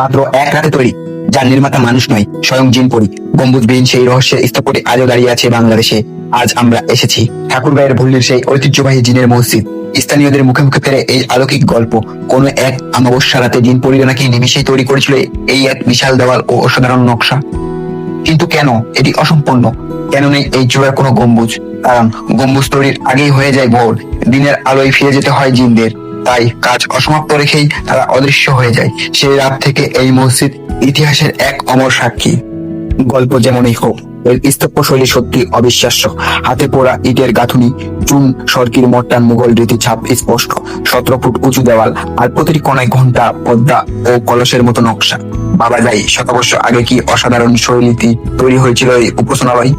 মাত্র এক রাতে তৈরি, যার নির্মাতা মানুষ নয়, স্বয়ং জিন পরি। গম্বুজবিহীন সেই রহস্যের স্থপতি আজও দাঁড়িয়ে আছে বাংলাদেশে। আজ আমরা এসেছি ঠাকুরগাঁয়ের ভুল্লির সেই ঐতিহ্যবাহী জিনের মসজিদ। স্থানীয়দের মুখে মুখে ফেরে এই অলৌকিক গল্প, কোনো এক অমাবস্যা রাতে জিন পরীরা নাকি নিমিষেই তৈরি করেছিল এই এক বিশাল দেওয়াল ও অসাধারণ নকশা। কিন্তু কেন এটি অসম্পূর্ণ? কেন নেই এই চূড়ার কোনো গম্বুজ? কারণ গম্বুজ তৈরির আগেই হয়ে যায় ভোর, দিনের আলোয় ফিরে যেতে হয় জিনদের। তাই কাজ অসমাপ্ত রেখেই তারা অদৃশ্য হয়ে যায়। সেই রাত থেকে এই মসজিদ ইতিহাসের এক অমর সাক্ষী। গল্প যেমনই হোক, এর স্থাপত্য শৈলী সত্যি অবিশ্বাস্য। হাতে পোড়া ইটের গাঁথুনি, চুন সরকির মট্টান মুঘল রীতি ছাপ স্পষ্ট। 17 ফুট উঁচু দেওয়াল, আর প্রতিটি কোণায় ঘন্টা, পদ্মা ও কলসের মতো নকশা। বাবা যায় শতবর্ষ আগে কি অসাধারণ শৈলীতে তৈরি হয়েছিল এই উপাসনালয়।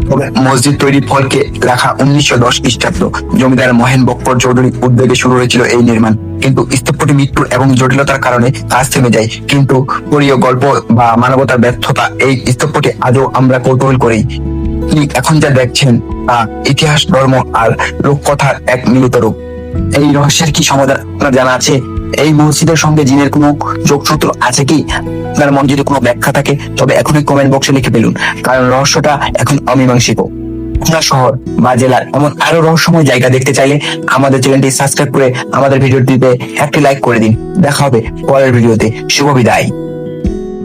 তবে মসজিদ তৈরির ফলকে লেখা 1910 খ্রিস্টাব্দ। জমিদার মহেন বক্কর চৌধুরী উদ্যোগে শুরু হয়েছিল এই নির্মাণ। কিন্তু স্থাপত্যটি মৃত্যু এবং জটিলতার কারণে কাজ থেমে যায়। কিন্তু পরীয় গল্প বা মানবতার ব্যর্থতা এই স্থাপত্যটি আজও আমরা কৌতূহল করি। এখন যা দেখছেন তা ইতিহাস, ধর্ম আর লোককথার এক মিলিত রূপ। এই রহস্যের কি সমাধান আপনার জানা আছে? এই মসজিদের সঙ্গে জিনের কোনো যোগসূত্র আছে কি? আপনার মন যদি কোনো ব্যাখ্যা থাকে তবে এখনই কমেন্ট বক্সে লিখে ফেলুন, কারণ রহস্যটা এখন অমীমাংসিত। আপনার শহর বা জেলার এমন আরো রহস্যময় জায়গা দেখতে চাইলে আমাদের চ্যানেলটি সাবস্ক্রাইব করে আমাদের ভিডিওটিতে একটি লাইক করে দিন। দেখা হবে পরের ভিডিওতে। শুভ বিদায়।